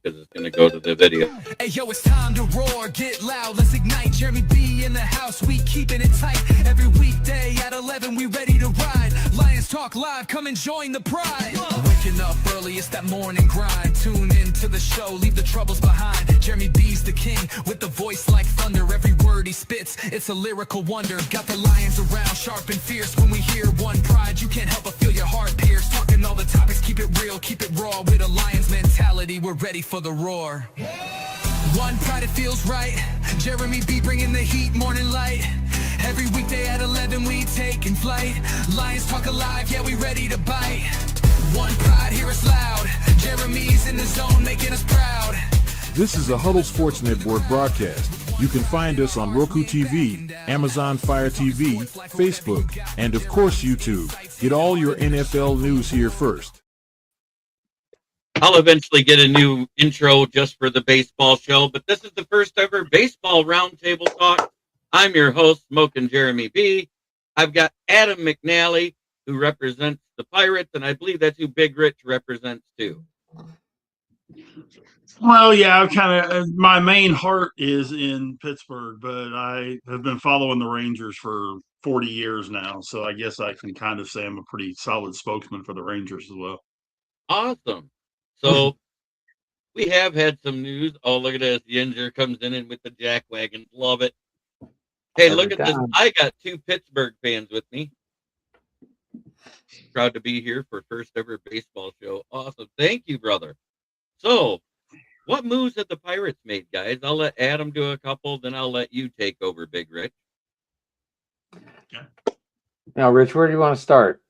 because it's going to go to the video. Hey yo, it's time to roar, get loud, let's ignite. Jeremy B in the house, we keeping it tight. Every weekday at 11, we ready to ride. Lions Talk Live, come and join the pride. Waking up early, it's that morning grind. Tune in to the show, leave the troubles behind. Jeremy B's the king, with the voice like thunder. Every word he spits, it's a lyrical wonder. Got the lions around, sharp and fierce. When we hear one pride, you can't help but feel your heart pierce. Talking all the topics, keep it real, keep it raw. With a lion's mentality, we're ready for the roar. One pride, it feels right. Jeremy B bringing the heat, morning light. Every weekday at 11, we taking flight. Lions Talk Alive, yeah, we ready to bite. One pride, hear us loud. Jeremy's in the zone, making us proud. This is a Huddle Sports Network broadcast. You can find us on Roku TV, Amazon Fire TV, Facebook, and of course YouTube. Get all your NFL news here first. I'll eventually get a new intro just for the baseball show, but this is the first ever baseball roundtable talk. I'm your host, Smokin' Jeremy B. I've got Adam McNally, who represents the Pirates, and I believe that's who Big Rich represents too. Well, yeah, my main heart is in Pittsburgh, but I have been following the Rangers for 40 years now, so I guess I can kind of say I'm a pretty solid spokesman for the Rangers as well. Awesome. So we have had some news. Oh, look at this. Yinger comes in with the jack wagon. Love it. Hey, look at this. I got two Pittsburgh fans with me. Proud to be here for first ever baseball show. Awesome. Thank you, brother. So, what moves have the Pirates made, guys? I'll let Adam do a couple, then I'll let you take over, Big Rich. Now, Rich, where do you want to start?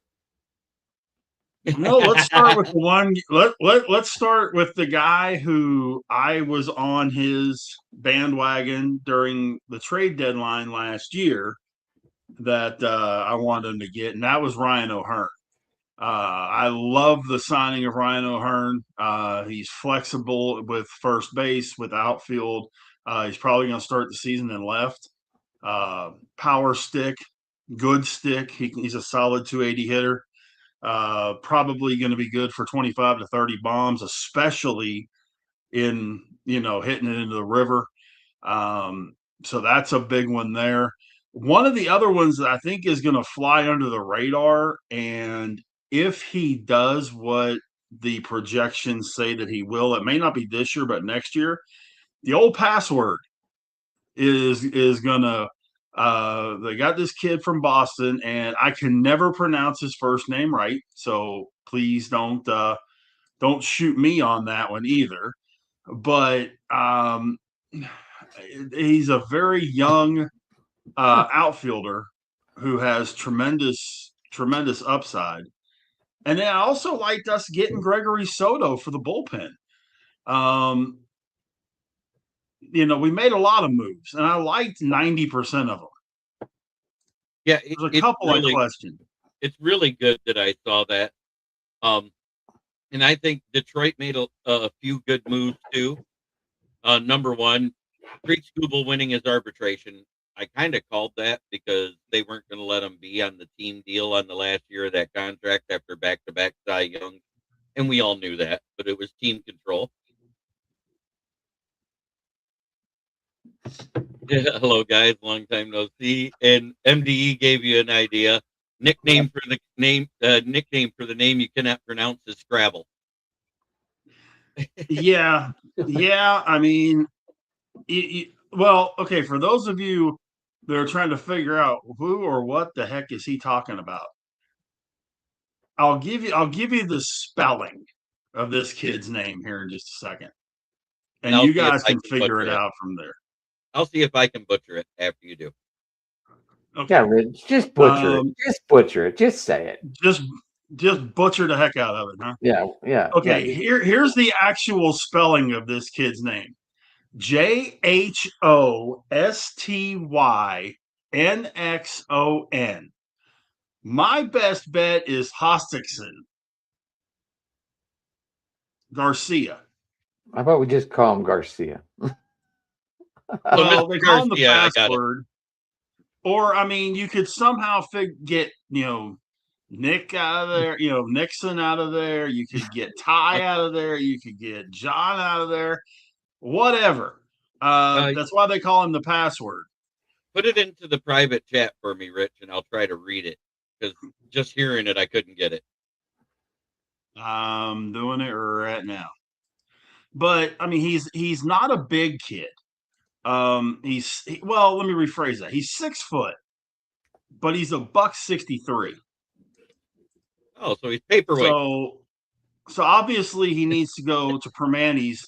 No, let's start with the one. Let's start with the guy who I was on his bandwagon during the trade deadline last year that I wanted him to get, and that was Ryan O'Hearn. I love the signing of Ryan O'Hearn. He's flexible with first base, with outfield. He's probably going to start the season in left. Power stick, good stick. He's a solid 280 hitter. Probably going to be good for 25 to 30 bombs, especially in, hitting it into the river. So that's a big one there. One of the other ones that I think is going to fly under the radar, and if he does what the projections say that he will, it may not be this year, but next year, the old password is going to they got this kid from Boston, and I can never pronounce his first name right, so please don't shoot me on that one either. But he's a very young outfielder who has tremendous upside. And then I also liked us getting Gregory Soto for the bullpen. We made a lot of moves, and I liked 90% of them. Yeah, there's a couple I questioned. It's really good that I saw that. And I think Detroit made a few good moves too. Number one, Preet Skubal winning his arbitration. I kind of called that because they weren't going to let him be on the team deal on the last year of that contract after back-to-back Cy Young. And we all knew that, but it was team control. Yeah, hello, guys. Long time no see. And MDE gave you an idea. Nickname for the name you cannot pronounce is Scrabble. Yeah. I mean, well, okay. For those of you that are trying to figure out who or what the heck is he talking about, I'll give you the spelling of this kid's name here in just a second, and you guys can figure it out from there. I'll see if I can butcher it after you do. Okay. Yeah, Rich, just butcher it. Just butcher it. Just say it. Just butcher the heck out of it, huh? Yeah. Okay, yeah. Here's the actual spelling of this kid's name. JHOSTYNXON. My best bet is Hostikson Garcia. How about we just call him Garcia? Well, they call him the password. Or, I mean, you could somehow get, Nick out of there, Nixon out of there. You could get Ty out of there. You could get John out of there. Whatever. That's why they call him the password. Put it into the private chat for me, Rich, and I'll try to read it because just hearing it, I couldn't get it. I'm doing it right now. But I mean, he's not a big kid. Let me rephrase that. He's 6 foot, but he's $163. Oh, so he's paperweight. So obviously he needs to go to Permanis,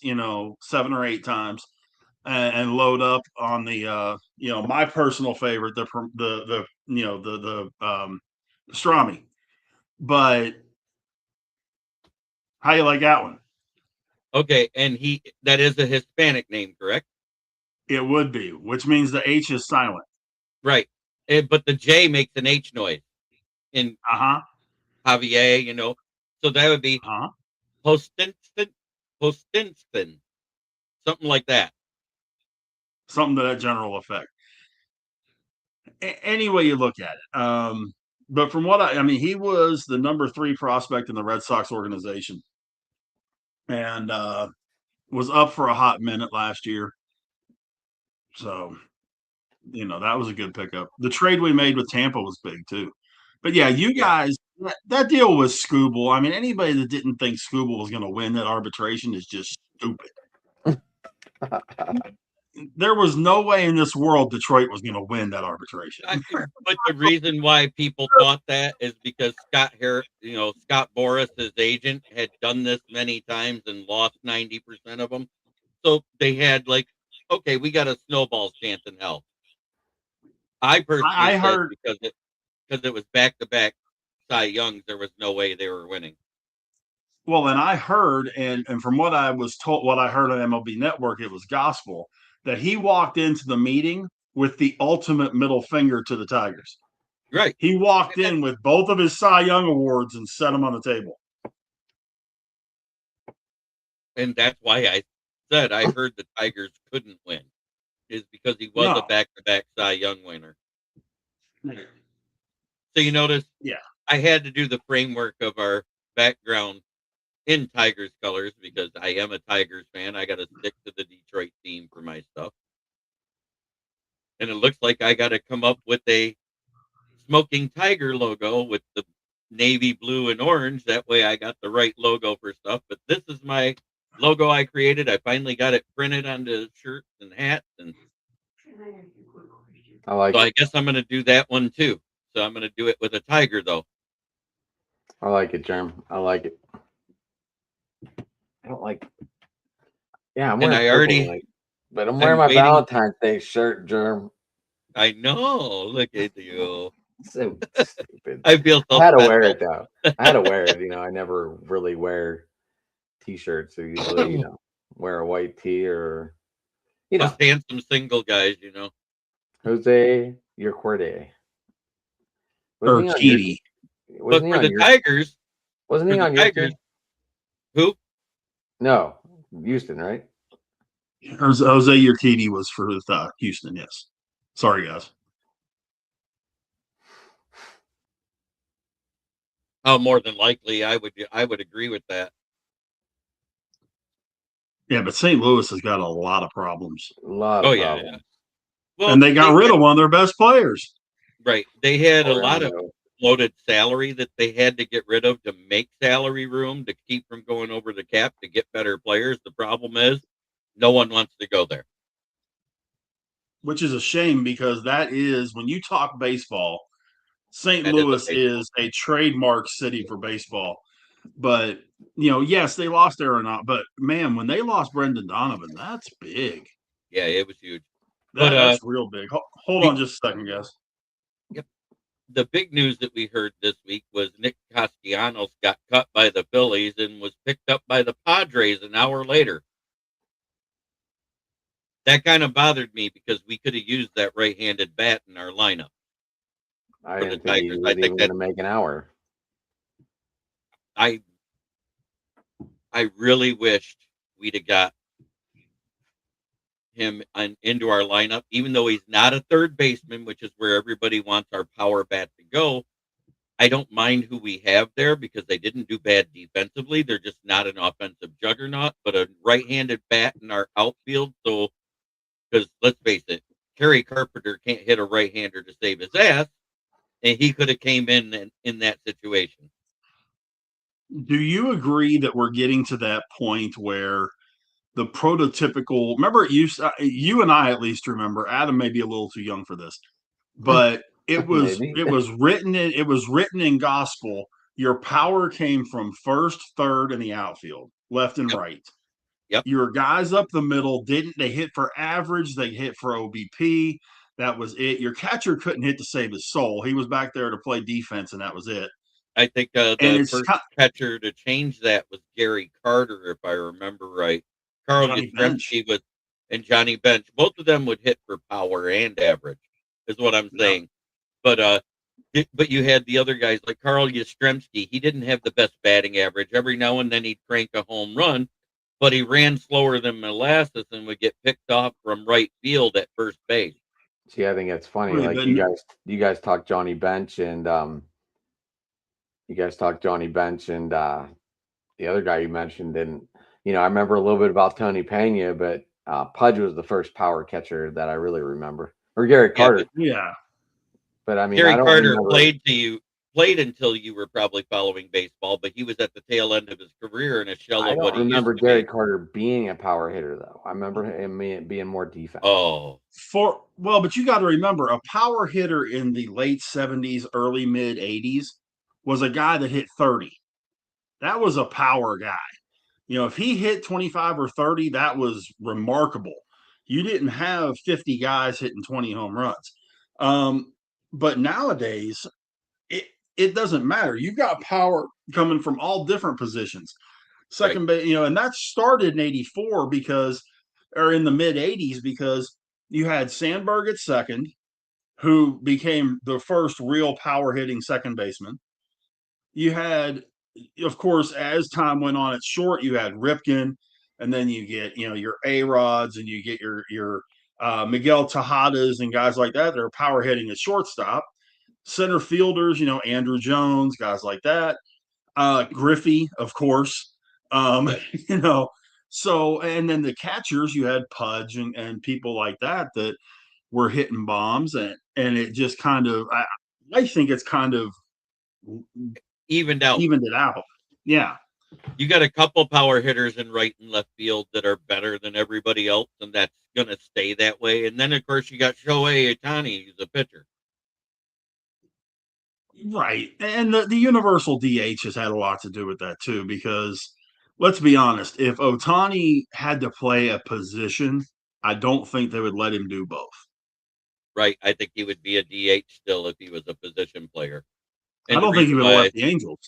7 or 8 times and load up on the my personal favorite, the pastrami. But how you like that one? Okay, and that is a Hispanic name, correct? It would be, which means the H is silent. Right. But the J makes an H noise in Javier, so that would be Postinston, something like that. Something to that general effect. Any way you look at it. But from what I mean, he was the number 3 prospect in the Red Sox organization and was up for a hot minute last year. So, that was a good pickup. The trade we made with Tampa was big too. But yeah, you guys, that deal was Scooble. I mean, anybody that didn't think Scooble was going to win that arbitration is just stupid. There was no way in this world Detroit was going to win that arbitration. But the reason why people thought that is because Scott Boras, his agent, had done this many times and lost 90% of them. So they had okay, we got a snowball's chance in hell. I personally heard because it was back-to-back Cy Youngs, there was no way they were winning. Well, and I heard, and from what I was told, what I heard on MLB Network, it was gospel, that he walked into the meeting with the ultimate middle finger to the Tigers. Right. He walked in with both of his Cy Young awards and set them on the table. And that's why I said I heard the Tigers couldn't win, is because he was a back-to-back Cy Young winner. So you notice, I had to do the framework of our background in Tigers colors because I am a Tigers fan. I got to stick to the Detroit theme for my stuff. And it looks like I got to come up with a smoking tiger logo with the navy blue and orange. That way I got the right logo for stuff. But this is my logo I created. I finally got it printed onto shirts and hats. And I guess I'm going to do that one too. So I'm going to do it with a tiger though. I like it, Germ. I like it. I don't like. Yeah, I'm wearing but I'm wearing my Valentine's Day shirt, Germ. I know. Look at you. So stupid. I feel so I had to wear it though. I had to wear it. I never really wear t-shirts. So usually, wear a white tee or Us handsome single guys, Jose Urquidy. Urquidy. But for the Tigers, wasn't he on your team? Who? No, Houston, right? Jose Urquidy was for Houston. Yes. Sorry, guys. Oh, more than likely, I would agree with that. Yeah, but St. Louis has got a lot of problems. A lot of problems. Yeah. Well, and they got rid of one of their best players. Right. They had a lot of floated salary that they had to get rid of to make salary room to keep from going over the cap to get better players. The problem is no one wants to go there. Which is a shame because that is, when you talk baseball, St. Louis is a trademark city for baseball. But, yes, they lost Arenado, but man, when they lost Brendan Donovan, that's big. Yeah, it was huge. That's real big. Hold on just a second, guys. Yep. The big news that we heard this week was Nick Castellanos got cut by the Phillies and was picked up by the Padres an hour later. That kind of bothered me because we could have used that right-handed bat in our lineup. I didn't think he was even going to make an hour. I really wished we'd have got him into our lineup, even though he's not a third baseman, which is where everybody wants our power bat to go. I don't mind who we have there because they didn't do bad defensively. They're just not an offensive juggernaut, but a right-handed bat in our outfield. So, because let's face it, Terry Carpenter can't hit a right-hander to save his ass, and he could have came in that situation. Do you agree that we're getting to that point where the prototypical? Remember, you and I at least remember. Adam may be a little too young for this, but it was written in gospel. Your power came from first, third, and the outfield, left and right. Yep. Your guys up the middle they hit for average, they hit for OBP. That was it. Your catcher couldn't hit to save his soul. He was back there to play defense, and that was it. I think the first catcher to change that was Gary Carter, if I remember right. Carl Yastrzemski and Johnny Bench. Both of them would hit for power and average, is what I'm saying. Yeah. But you had the other guys like Carl Yastrzemski. He didn't have the best batting average. Every now and then he'd crank a home run, but he ran slower than molasses and would get picked off from right field at first base. See, I think it's funny. Like you guys talk Johnny Bench and the other guy you mentioned didn't. I remember a little bit about Tony Pena, but Pudge was the first power catcher that I really remember, or Gary Carter. Yeah. But I mean, Gary Carter played until you were probably following baseball, but he was at the tail end of his career in a shell of what he used to be. I remember Gary Carter being a power hitter, though. I remember him being more defense. But you got to remember, a power hitter in the late 70s, early mid 80s was a guy that hit 30. That was a power guy. If he hit 25 or 30, that was remarkable. You didn't have 50 guys hitting 20 home runs. But nowadays, it doesn't matter. You've got power coming from all different positions. Second base, and that started in 84 or in the mid 80s, because you had Sandberg at second, who became the first real power hitting second baseman. You had, of course, as time went on at short, you had Ripken, and then you get, your A-Rods, and you get your Miguel Tejadas and guys like that. They're power hitting at shortstop. Center fielders, Andrew Jones, guys like that. Griffey, of course. So, and then the catchers, you had Pudge and people like that were hitting bombs, and it just kind of, I think it's kind of evened it out. Yeah. You got a couple power hitters in right and left field that are better than everybody else, and that's going to stay that way. And then, of course, you got Shohei Ohtani, who's a pitcher. Right. And the universal DH has had a lot to do with that, too, because let's be honest, if Ohtani had to play a position, I don't think they would let him do both. Right. I think he would be a DH still if he was a position player. And I don't think he would have left the Angels.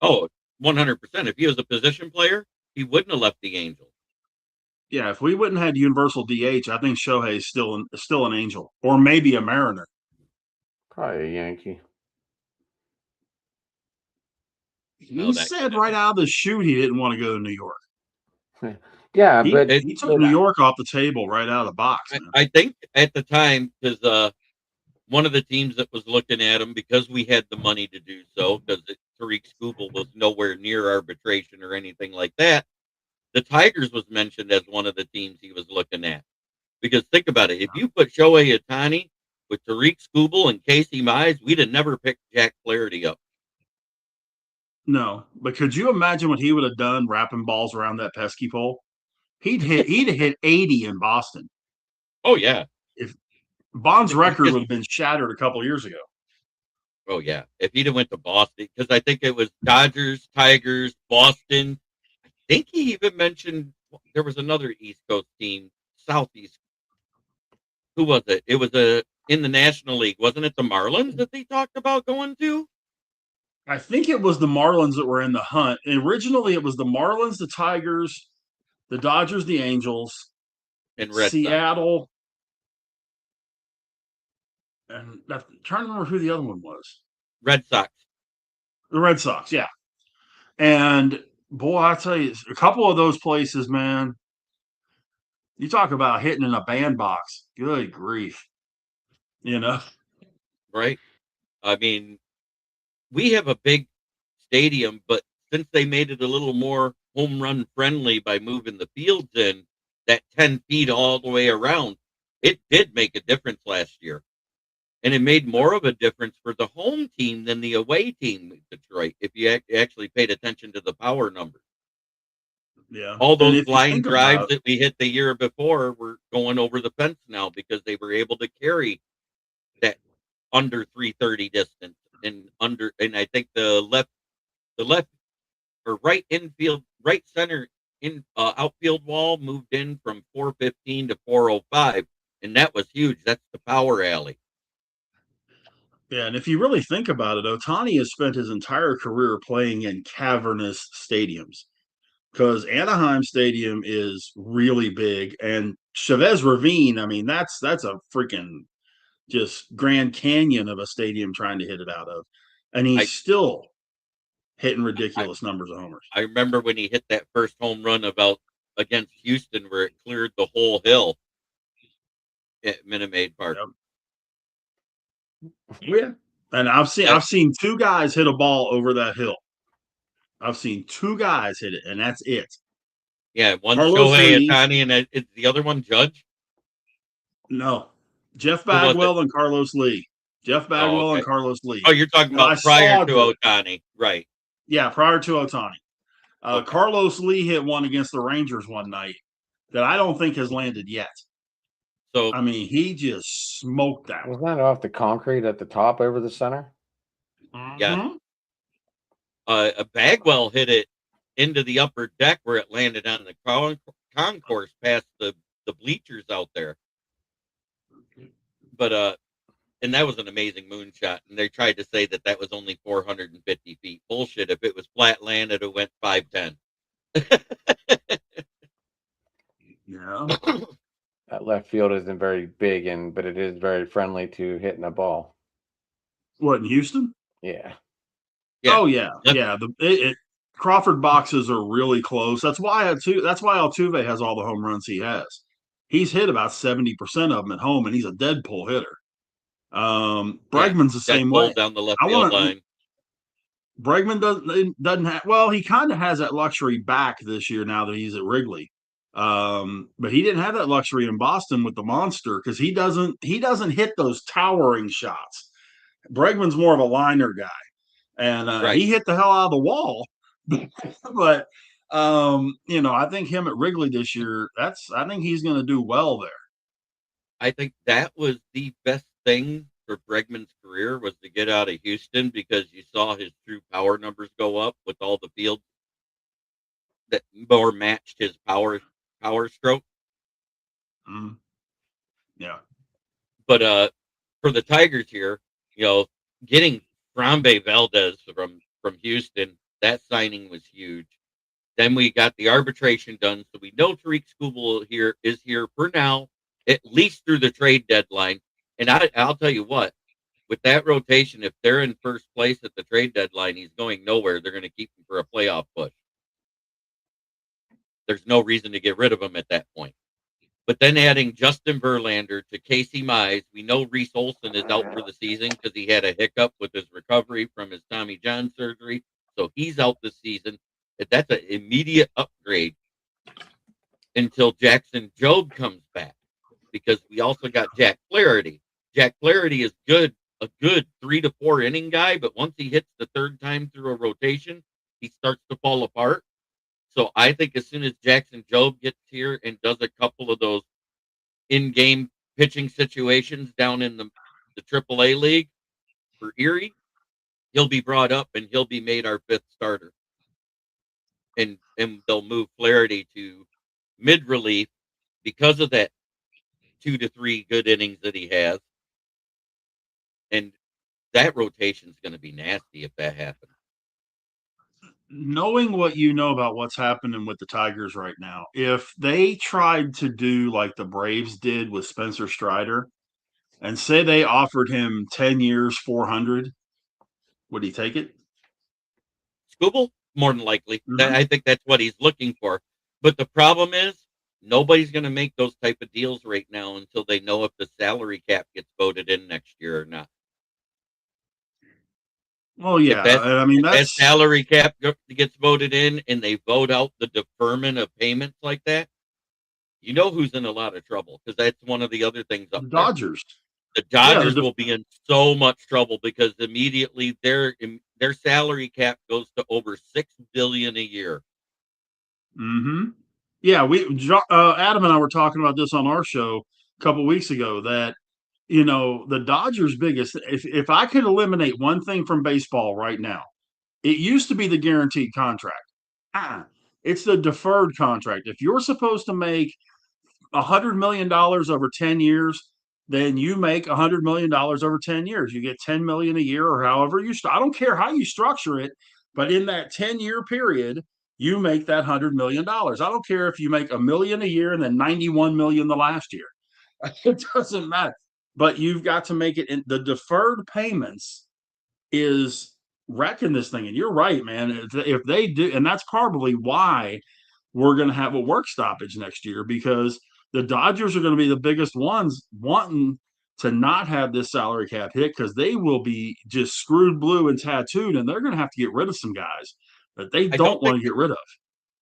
Oh, 100%. If he was a position player, he wouldn't have left the Angels. Yeah, if we wouldn't have had universal DH, I think Shohei is still an Angel, or maybe a Mariner. Probably a Yankee. He said right out of the chute he didn't want to go to New York. Yeah, he took New York off the table right out of the box. I think at the time, because one of the teams that was looking at him, because we had the money to do so, because Tariq Skubal was nowhere near arbitration or anything like that, the Tigers was mentioned as one of the teams he was looking at. Because think about it, if you put Shohei Ohtani with Tariq Skubal and Casey Mize, we'd have never picked Jack Flaherty up. No, but could you imagine what he would have done wrapping balls around that pesky pole? He'd have hit 80 in Boston. Oh yeah. If Bond's record would have been shattered a couple years ago. Oh yeah, if he'd have went to Boston, because I think it was Dodgers, Tigers, Boston. I think he even mentioned there was another East Coast team, Southeast. Who was it? It was in the National League, wasn't it? The Marlins that they talked about going to. I think it was the Marlins that were in the hunt. Originally, it was the Marlins, the Tigers, the Dodgers, the Angels, and Red Seattle. Sox. And I'm trying to remember who the other one was. Red Sox. The Red Sox, yeah. And boy, I tell you, a couple of those places, man. You talk about hitting in a bandbox. Good grief. Right. I mean, we have a big stadium, but since they made it a little more home run friendly by moving the fields in that 10 feet all the way around, it did make a difference last year. And it made more of a difference for the home team than the away team in Detroit, if you actually paid attention to the power numbers. Yeah. All And those if you line think drives about that we hit the year before were going over the fence now because they were able to carry that under 330 distance and I think the left or right infield, right center in outfield wall moved in from 415 to 405, and that was huge. That's the power alley. Yeah, and if you really think about it, Ohtani has spent his entire career playing in cavernous stadiums because Anaheim Stadium is really big, and Chavez Ravine, I mean, that's a freaking just Grand Canyon of a stadium trying to hit it out of, and he's I still hitting I, ridiculous numbers of homers. I remember when he hit that first home run about against Houston where it cleared the whole hill at Minute Maid Park. Yep. Yeah, and I've seen two guys hit a ball over that hill. I've seen two guys hit it, and that's it. Yeah, one Carlos Shohei Lee, Ohtani and is the other one Judge. no, Jeff Who was it? Bagwell and Carlos Lee. Jeff Oh, Bagwell and okay. Carlos Lee. Oh, you're talking Now I about prior saw to the Ohtani, right? yeah prior to Ohtani. Okay. Carlos Lee hit one against the Rangers one night that I don't think has landed yet. So I mean, he just smoked that. Was that off the concrete at the top over the center? yeah, Mm-hmm. a Bagwell hit it into the upper deck where it landed on the concourse past the bleachers out there. But and that was an amazing moonshot. And they tried to say that was only 450 feet. Bullshit. If it was flat land, it went 510. Yeah. That left field isn't very big, but it is very friendly to hitting a ball. What, in Houston? Yeah. Yeah. Oh yeah, yeah. Crawford boxes are really close. That's why Altuve has all the home runs he has. He's hit about 70% of them at home, and he's a dead pull hitter. Yeah. Bregman's the same way. Down the left I field want to. line. Bregman doesn't have. Well, he kind of has that luxury back this year now that he's at Wrigley. But he didn't have that luxury in Boston with the monster because he doesn't hit those towering shots. Bregman's more of a liner guy, and Right. he hit the hell out of the wall. But I think him at Wrigley this year, I think he's going to do well there. I think that was the best thing for Bregman's career was to get out of Houston because you saw his true power numbers go up with all the fields that more matched his power stroke. Mm. Yeah. But for the Tigers here, getting Frambe Valdez from Houston, that signing was huge. Then we got the arbitration done, so we know Tariq Skubal is here for now, at least through the trade deadline. And I'll tell you what, with that rotation, if they're in first place at the trade deadline, he's going nowhere. They're going to keep him for a playoff push. There's no reason to get rid of him at that point. But then adding Justin Verlander to Casey Mize, we know Reese Olson is out for the season because he had a hiccup with his recovery from his Tommy John surgery. So he's out this season. That's an immediate upgrade until Jackson Jobe comes back because we also got Jack Flaherty. Jack Flaherty is a good 3 to 4 inning guy, but once he hits the third time through a rotation, he starts to fall apart. So I think as soon as Jackson Jobe gets here and does a couple of those in-game pitching situations down in the AAA league for Erie, he'll be brought up and he'll be made our 5th starter. And they'll move Flaherty to mid relief because of that 2 to 3 good innings that he has. And that rotation is going to be nasty if that happens. Knowing what you know about what's happening with the Tigers right now, if they tried to do like the Braves did with Spencer Strider and say they offered him 10 years, 400, would he take it? Skubal? More than likely. Mm-hmm. I think that's what he's looking for. But the problem is nobody's going to make those type of deals right now until they know if the salary cap gets voted in next year or not. Oh yeah, I mean if that that's salary cap gets voted in and they vote out the deferment of payments like that, you know who's in a lot of trouble, because that's one of the other things up the there. Dodgers. The Yeah, Dodgers will be in so much trouble because immediately their salary cap goes to over $6 billion a year. Mm-hmm. Yeah, Adam and I were talking about this on our show a couple weeks ago. That the Dodgers' biggest. If I could eliminate one thing from baseball right now, it used to be the guaranteed contract. It's the deferred contract. If you're supposed to make $100 million over 10 years, then you make $100 million over 10 years. You get 10 million a year, or however I don't care how you structure it, but in that 10-year period, you make that $100 million. I don't care if you make a million a year and then 91 million the last year. It doesn't matter. But you've got to make it in the deferred payments is wrecking this thing. And you're right, man. If they do, and that's probably why we're going to have a work stoppage next year, because the Dodgers are going to be the biggest ones wanting to not have this salary cap hit, because they will be just screwed blue and tattooed, and they're going to have to get rid of some guys that they don't want to get rid of.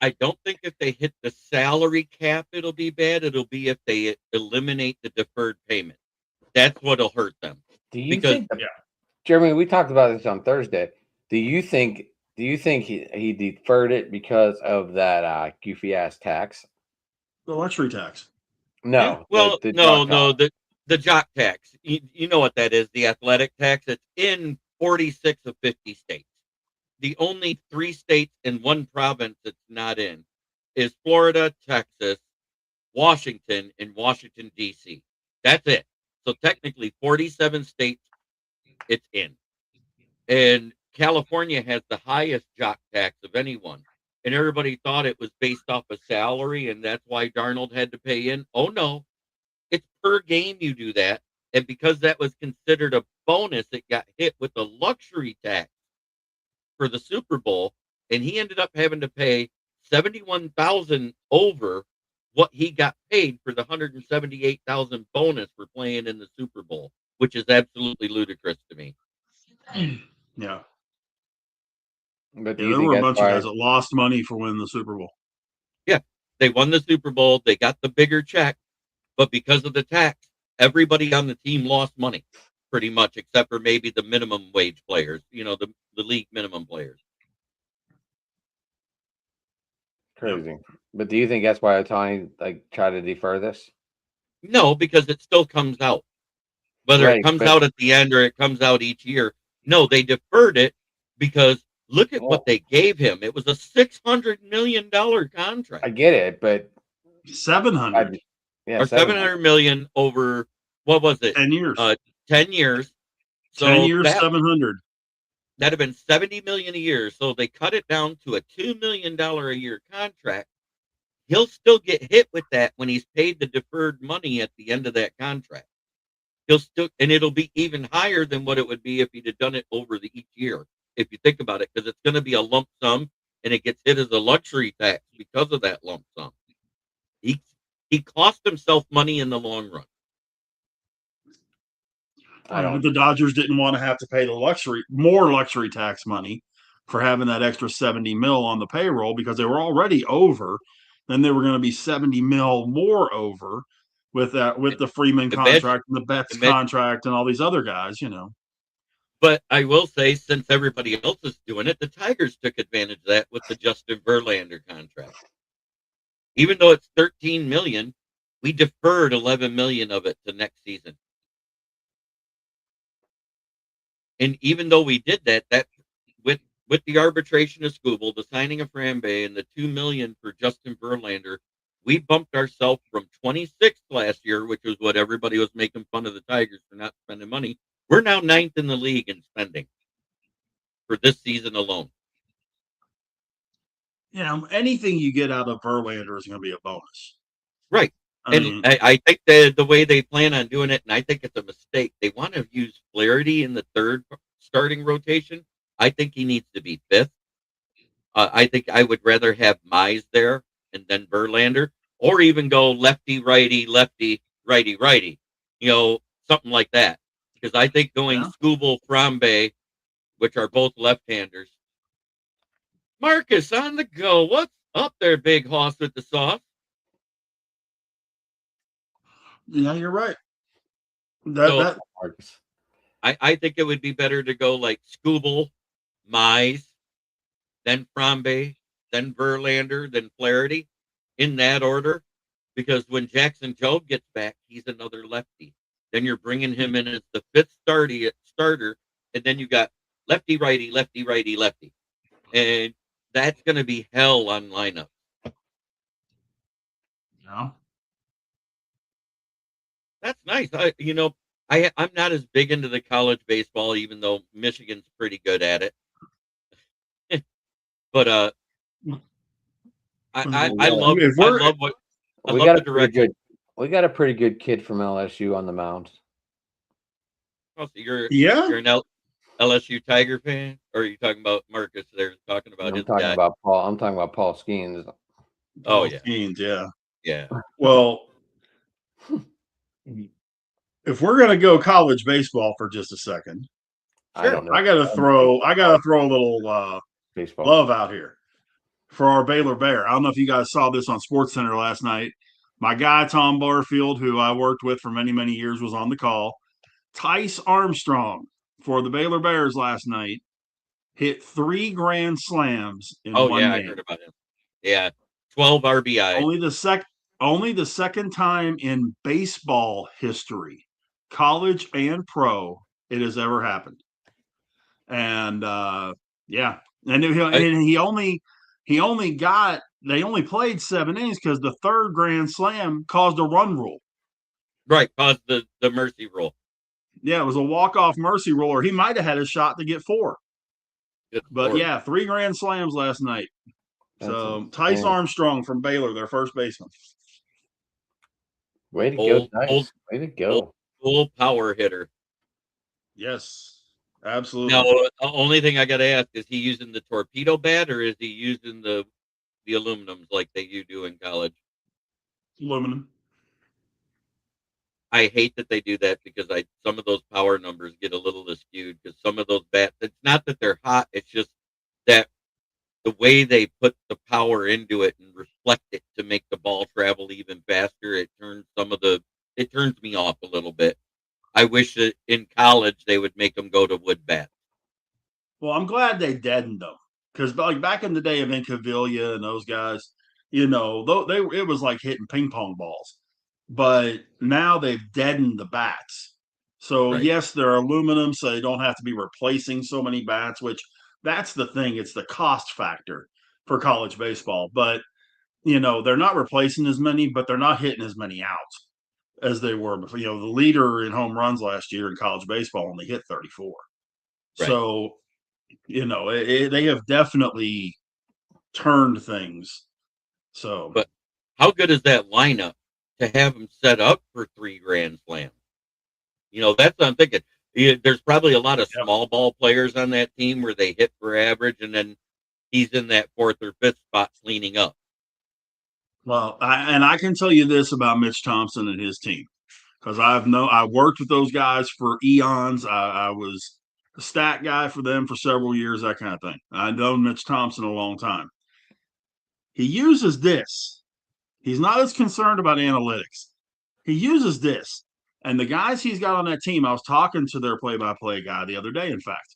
I don't think if they hit the salary cap, it'll be bad. It'll be if they eliminate the deferred payment. That's what'll hurt them. Do you think? Jeremy, we talked about this on Thursday. Do you think he deferred it because of that goofy ass tax? The luxury tax. No. Yeah. Well, no. The jock tax. You know what that is? The athletic tax. It's in 46 of 50 states. The only 3 states and 1 province it's not in is Florida, Texas, Washington, and Washington, D.C. That's it. So technically 47 states it's in. And California has the highest jock tax of anyone. And everybody thought it was based off of salary, and that's why Darnold had to pay in. Oh, no. It's per game you do that. And because that was considered a bonus, it got hit with a luxury tax for the Super Bowl, and he ended up having to pay $71,000 over what he got paid for the $178,000 bonus for playing in the Super Bowl, which is absolutely ludicrous to me. Yeah. But there were a bunch of guys that lost money for winning the Super Bowl. Yeah, they won the Super Bowl. They got the bigger check, but because of the tax, everybody on the team lost money, pretty much, except for maybe the minimum wage players, the league minimum players. Crazy. But do you think that's why Otani tried to defer this? No, because it still comes out. Whether it comes out at the end or it comes out each year. No, they deferred it because look at what they gave him. It was a $600 million contract. I get it, but 700. Or 700 million over, what was it? 10 years. 10 years. So 10 years, 700. That'd have been $70 million a year. So they cut it down to a $2 million a year contract. He'll still get hit with that when he's paid the deferred money at the end of that contract. And it'll be even higher than what it would be if he'd have done it over each year. If you think about it, because it's going to be a lump sum, and it gets hit as a luxury tax because of that lump sum. He cost himself money in the long run. But the Dodgers didn't want to have to pay more luxury tax money for having that extra 70 mil on the payroll, because they were already over. Then they were going to be 70 mil more over with the Freeman contract and the Betts contract and all these other guys, But I will say, since everybody else is doing it, the Tigers took advantage of that with the Justin Verlander contract. Even though it's $13 million, we deferred $11 million of it to next season. And even though we did that with the arbitration of Skubal, the signing of Frambe, and the $2 million for Justin Verlander, we bumped ourselves from 26th last year, which was what everybody was making fun of the Tigers for not spending money. We're now 9th in the league in spending for this season alone. Anything you get out of Verlander is going to be a bonus. Right. I think the way they plan on doing it, and I think it's a mistake, they want to use Flaherty in the third starting rotation. I think he needs to be 5th. I think I would rather have Mize there and then Verlander, or even go lefty, righty, righty, righty, something like that. Because I think going Skubal, Frambe, which are both left-handers. Marcus on the go. What's up there, big hoss with the sauce? Yeah, you're right. Marcus. I think it would be better to go like Scooble, Mize, then Frambe, then Verlander, then Flaherty, in that order. Because when Jackson Jobe gets back, he's another lefty. Then you're bringing him in as the fifth starter, and then you got lefty, righty, lefty, righty, lefty, and that's going to be hell on lineup. Yeah. That's nice. I'm not as big into the college baseball, even though Michigan's pretty good at it. But I love the direction. We got a pretty good kid from LSU on the mound. Oh, so you're an LSU Tiger fan, or are you talking about Marcus? They're talking about his guy. I'm talking about Paul Skeens. Skeens, yeah. Yeah. Well, if we're gonna go college baseball for just a second, sure. I gotta throw a little baseball love out here for our Baylor Bear. I don't know if you guys saw this on SportsCenter last night. My guy Tom Barfield, who I worked with for many, many years, was on the call. Tice Armstrong for the Baylor Bears last night hit 3 grand slams in one game. I heard about him. Yeah, 12 RBI. Only the second time in baseball history, college and pro, it has ever happened. And and they only played 7 innings because the third grand slam caused a run rule. Right, caused the mercy rule. Yeah, it was a walk-off mercy rule, or he might have had a shot to get 4. But yeah, 3 grand slams last night. So Tice Armstrong from Baylor, their first baseman. Way to go, Tice. Way to go. Full power hitter. Yes, absolutely. Now, the only thing I got to ask, is he using the torpedo bat, or is he using the aluminums like they do in college? Aluminum. I hate that they do that, because some of those power numbers get a little skewed, because some of those bats, it's not that they're hot, it's just that the way they put the power into it and reflect it to make the ball travel even faster, it turns me off a little bit. I wish that in college they would make them go to wood bats. Well, I'm glad they deadened them, because like back in the day of Incaviglia and those guys, it was like hitting ping pong balls. But now they've deadened the bats. So right. Yes, they're aluminum, so they don't have to be replacing so many bats, which that's the thing. It's the cost factor for college baseball. But, they're not replacing as many, but they're not hitting as many outs as they were before. The leader in home runs last year in college baseball only hit 34. Right. So, they have definitely turned things. So, but how good is that lineup to have them set up for 3 grand slams? That's what I'm thinking. There's probably a lot of small ball players on that team where they hit for average, and then he's in that 4th or 5th spot cleaning up. Well, I can tell you this about Mitch Thompson and his team, because I worked with those guys for eons. I was a stat guy for them for several years, that kind of thing. I've known Mitch Thompson a long time. He uses this. He's not as concerned about analytics. He uses this. And the guys he's got on that team, I was talking to their play-by-play guy the other day, in fact,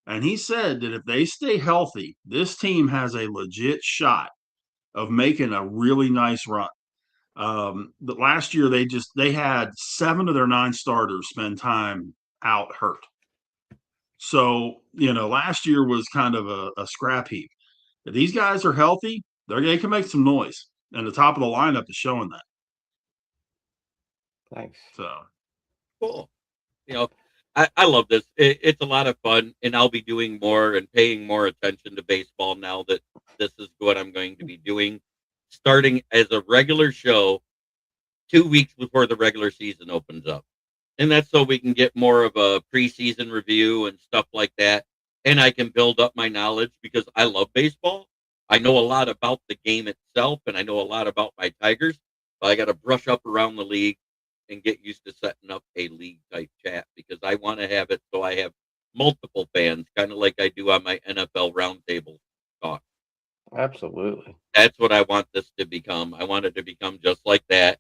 and he said that if they stay healthy, this team has a legit shot of making a really nice run. The last year they had 7 of their 9 starters spend time out hurt. So, last year was kind of a scrap heap. If these guys are healthy, they can make some noise. And the top of the lineup is showing that. Thanks. So cool. I love this. It's a lot of fun, and I'll be doing more and paying more attention to baseball now that this is what I'm going to be doing, starting as a regular show 2 weeks before the regular season opens up. And that's so we can get more of a preseason review and stuff like that. And I can build up my knowledge, because I love baseball. I know a lot about the game itself, and I know a lot about my Tigers, but I got to brush up around the league and get used to setting up a league type chat, because I want to have it so I have multiple fans, kind of like I do on my NFL Roundtable talk. Absolutely. That's what I want this to become. I want it to become just like that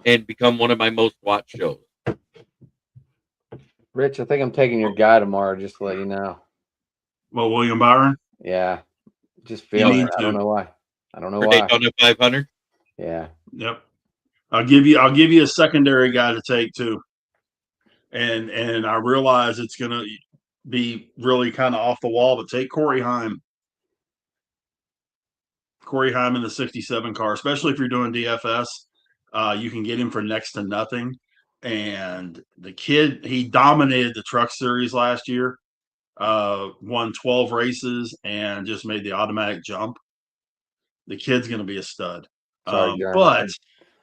and become one of my most watched shows. Rich, I think I'm taking your guy tomorrow, just to let you know. Well, William Byron? Yeah. Just feeling it. I don't know why. I don't know why. Daytona 500? Yeah. Yep. I'll give you a secondary guy to take too. And I realize it's gonna be really kind of off the wall, but take Corey Heim. Corey Heim in the 67 car, especially if you're doing DFS. You can get him for next to nothing. And the kid, he dominated the truck series last year, won 12 races and just made the automatic jump. The kid's going to be a stud. Sorry, but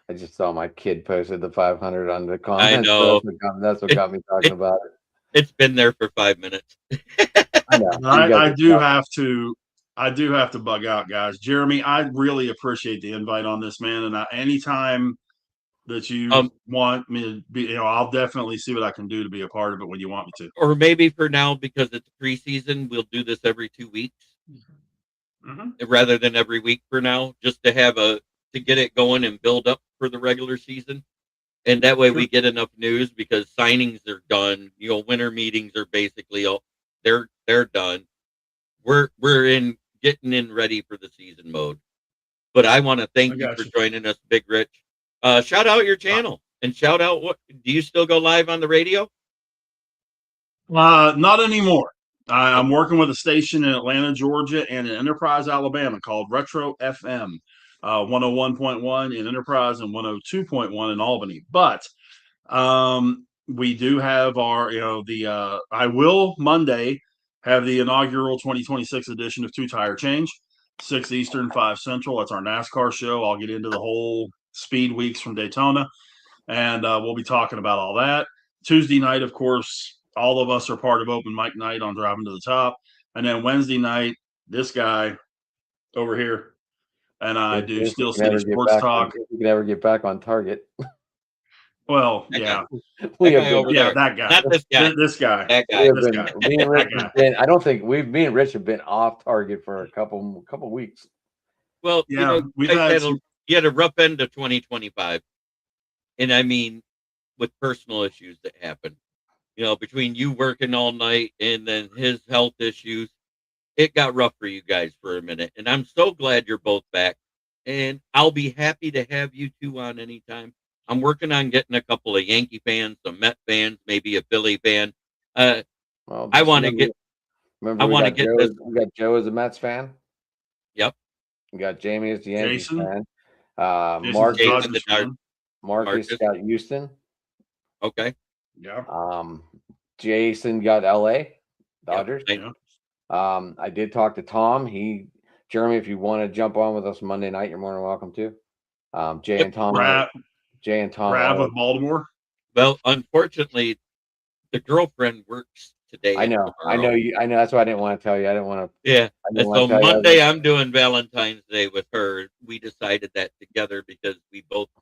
I just saw my kid posted the 500 on the comments. I know. That's what got me talking about it. It's been there for 5 minutes. I know. I do have to bug out, guys. Jeremy, I really appreciate the invite on this, man. And anytime that you want me to be, I'll definitely see what I can do to be a part of it when you want me to. Or maybe for now, because it's preseason, we'll do this every 2 weeks rather than every week for now, just to get it going and build up for the regular season. And that way we get enough news, because signings are done. Winter meetings are basically they're done. We're getting in ready for the season mode. But I want to thank you for joining us, Big Rich. Shout out your channel and shout out do you still go live on the radio? Not anymore. I'm working with a station in Atlanta, Georgia, and in Enterprise, Alabama, called Retro FM, 101.1 in Enterprise and 102.1 in Albany. But we do have our, I will Monday have the inaugural 2026 edition of Two Tire Change, 6 Eastern, 5 Central. That's our NASCAR show. I'll get into the whole speed weeks from Daytona, and we'll be talking about all that. Tuesday night, of course, all of us are part of Open Mic Night on Driving to the Top. And then Wednesday night, this guy over here and I do Steel City Sports Talk. If we can ever get back on target. Well, yeah. That guy. Not this guy. This guy. That guy. Me and Rich I don't think me and Rich have been off target for a couple weeks. Well, yeah, you had a rough end of 2025. And I mean, with personal issues that happened. Between you working all night and then his health issues, it got rough for you guys for a minute. And I'm so glad you're both back. And I'll be happy to have you two on anytime. I'm working on getting a couple of Yankee fans, some Met fans, maybe a Philly fan. I want to get. Remember, we got Joe as a Mets fan. Yep. We got Jamie as the Yankees fan. Marcus got Houston. Okay. Yeah. Jason got LA Dodgers. Yeah. I did talk to Tom. Jeremy, if you want to jump on with us Monday night, you're more than welcome to. Jay and Tom. Rav of Baltimore. Well, unfortunately, the girlfriend works today. I know. That's why I didn't want to tell you. I didn't want to. Yeah. So Monday, I'm doing Valentine's Day with her. We decided that together because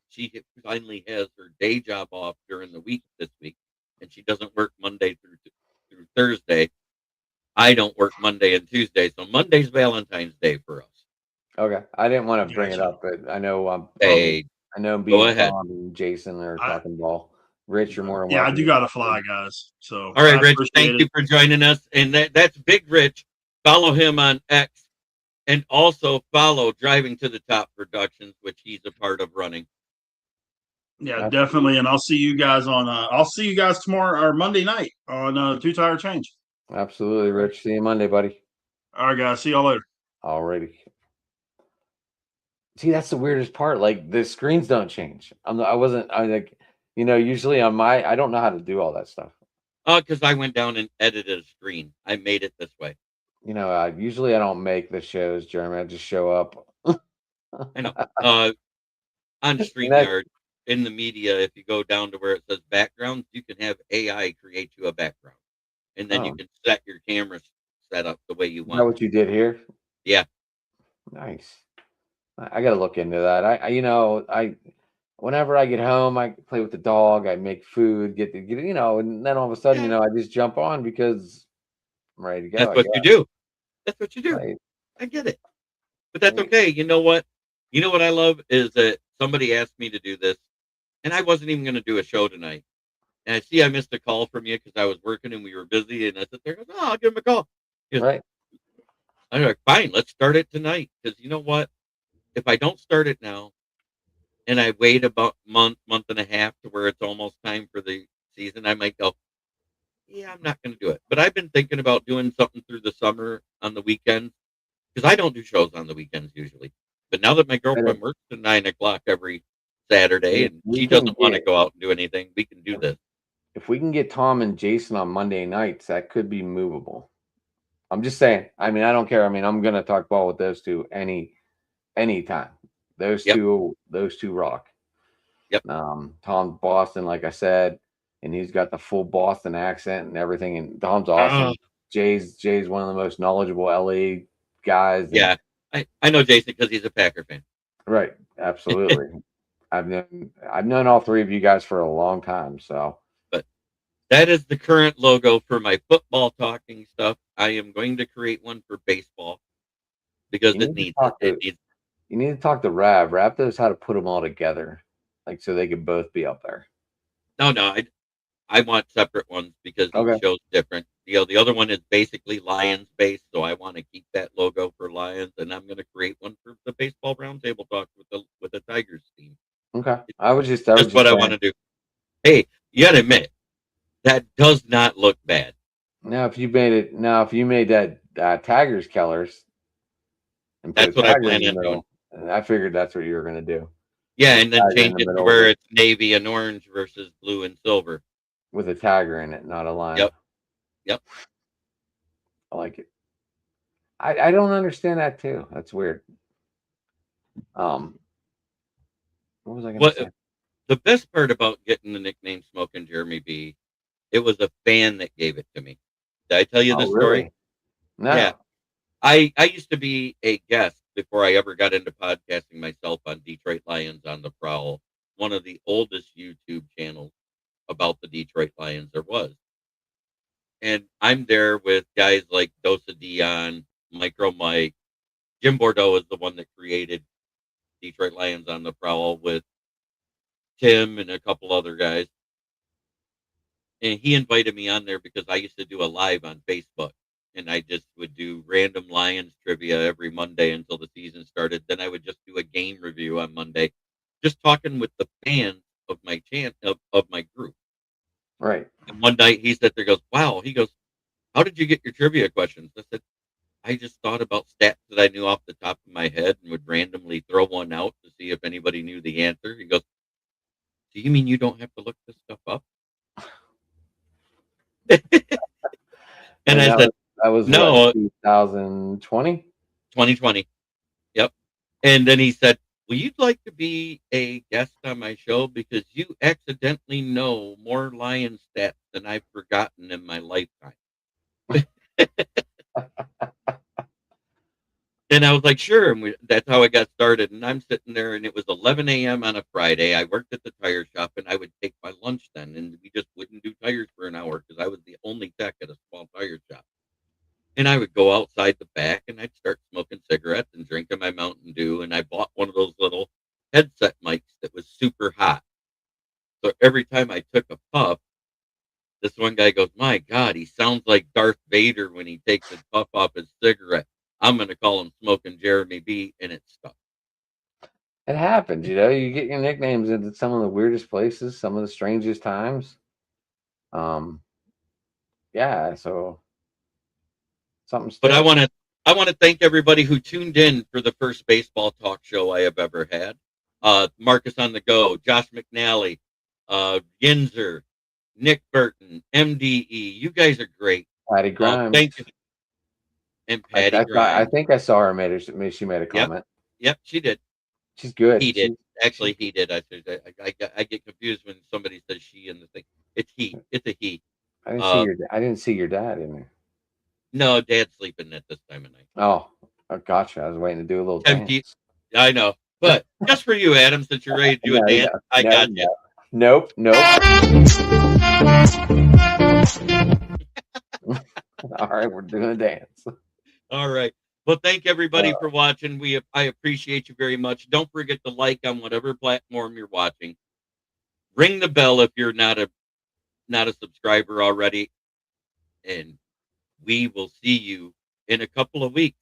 she finally has her day job off during the week this week, and she doesn't work Monday through Thursday. I don't work Monday and Tuesday, so Monday's Valentine's Day for us. Okay. I didn't want to bring it up, but I know. I know being Tom and Jason are talking ball. Rich, you're more than welcome. Yeah, I do got to fly, guys. So all right, Rich, thank you for joining us. And that's Big Rich. Follow him on X, and also follow Driving to the Top Productions, which he's a part of running. Yeah, definitely. And I'll see you guys tomorrow or Monday night on Two Tire Change. Absolutely, Rich. See you Monday, buddy. All right, guys. See y'all later. Alrighty. See, that's the weirdest part. Like, the screens don't change. Usually on I don't know how to do all that stuff. Because I went down and edited a screen. I made it this way. Usually I don't make the shows, Jeremy. I just show up. I know. On StreamYard, in the media, if you go down to where it says backgrounds, you can have AI create you a background. And then you can set your camera set up the way you want. Is that what you did here? Yeah. Nice. I got to look into that. whenever I get home, I play with the dog. I make food, get and then all of a sudden, Yeah, I just jump on because I'm ready to go. that's I what guess. you do. That's what you do. Right. I get it. But that's Right. okay. You know what? You know what I love is that somebody asked me to do this, and I wasn't even going to do a show tonight. And I see I missed a call from you because I was working and we were busy. And I said, "There goes, oh, I'll give him a call." He goes, Right. I'm like, fine, let's start it tonight. Because you know what? If I don't start it now and I wait about month and a half to where it's almost time for the season, I might go, yeah, I'm not going to do it. But I've been thinking about doing something through the summer on the weekends because I don't do shows on the weekends usually. But now that my And girlfriend works at 9 o'clock every Saturday if and we she can doesn't want to get go out and do anything, we can do if, this. if we can get Tom and Jason on Monday nights, that could be movable. I'm just saying. I mean, I don't care. I mean, I'm gonna talk ball with those two anytime. Those Yep. two rock. Yep. Tom's Boston, like I said, and he's got the full Boston accent and everything. And Tom's Uh, awesome. Jay's one of the most knowledgeable LA guys. And yeah. I know Jason because he's a Packer fan. right, absolutely. I've known all three of you guys for a long time. So But that is the current logo for my football talking stuff. I am going to create one for baseball because you it need to needs it. talk It to needs. you need to talk to Rav. Rav knows how to put them all together, like so they could both be up there. No. I want separate ones because each Okay. show's different. The other one is basically Lions based, so I want to keep that logo for Lions, and I'm going to create one for the baseball roundtable talk with the Tigers team. Okay. It's I was just just what I want saying. to do. Hey, you got to admit that does not look bad. Now, if you made that Tigers Kellers and put a That's what I tiger in plan the on doing. middle, and I figured that's what you were gonna do. Yeah, Put a and then tiger in change the it to middle where it's navy and orange versus blue and silver. with a tiger in it, not a lion. Yep. Yep. I like it. I don't understand that too. That's weird. Um, what was I gonna What say? the best part about getting the nickname Smoking Jeremy B, it was a fan that gave it to me. Did I tell you Oh, this story? really? Yeah. No. I used to be a guest before I ever got into podcasting myself on Detroit Lions on the Prowl, one of the oldest YouTube channels about the Detroit Lions there was. And I'm there with guys like Dosa Dion, Micro Mike. Jim Bordeaux is the one that created Detroit Lions on the Prowl with Tim and a couple other guys. And he invited me on there because I used to do a live on Facebook. And I just would do random Lions trivia every Monday until the season started. Then I would just do a game review on Monday, just talking with the fans of my of my group. Right. And one night he said, "There goes, wow." He goes, "How did you get your trivia questions?" I said, "I just thought about stats that I knew off the top of my head and would randomly throw one out to see if anybody knew the answer." He goes, "Do you mean you don't have to look this stuff up?" And And I said, that was what, "No, 2020? 2020." Yep. And then he said, "Well, you'd like to be a guest on my show because you accidentally know more lion stats than I've forgotten in my lifetime." And I was like, "Sure." And that's how I got started. And I'm sitting there, and it was 11 a.m. on a Friday. I worked at the tire shop, and I would take my lunch then, and we just wouldn't do tires for an hour because I was the only tech at a small tire shop. And I would go outside the back, and I'd start smoking cigarettes and drinking my Mountain Dew. And I bought one of those little headset mics that was super hot. So every time I took a puff, this one guy goes, "My God, he sounds like Darth Vader when he takes a puff off his cigarette. I'm going to call him Smoking Jeremy B." And it stuck. It happens, you get your nicknames into some of the weirdest places, some of the strangest times. Yeah, so something But sticks. I want to thank everybody who tuned in for the first baseball talk show I have ever had. Marcus on the Go, Josh McNally, Ginzer, Nick Burton, MDE. You guys are great. Patty Grimes. Thank you. And Patty I Grimes. think I saw her she made a Yep. comment. Yep, she did. She's good. He did. Actually, he did. I get confused when somebody says she in the thing. It's he. It's a he. I didn't see your dad in there. No, Dad's sleeping at this time of night. Oh, gotcha. I was waiting to do a little Tim dance. I know. But just for you, Adam, since you're ready to do a dance, I got you. Nope. All right, we're doing a dance. All right. Well, thank everybody for watching. I appreciate you very much. Don't forget to like on whatever platform you're watching. Ring the bell if you're not a subscriber already. And we will see you in a couple of weeks.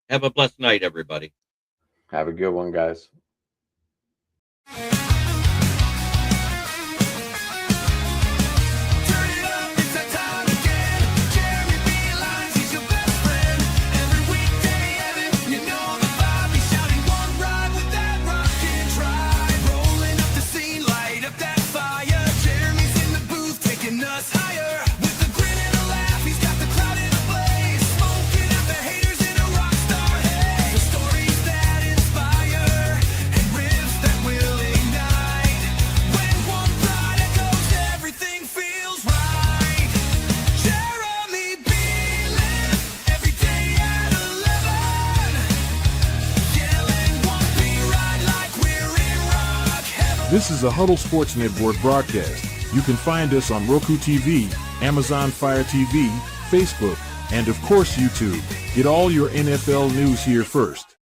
Have a blessed night, everybody. Have a good one, guys. This is a Huddle Sports Network broadcast. You can find us on Roku TV, Amazon Fire TV, Facebook, and of course YouTube. Get all your NFL news here first.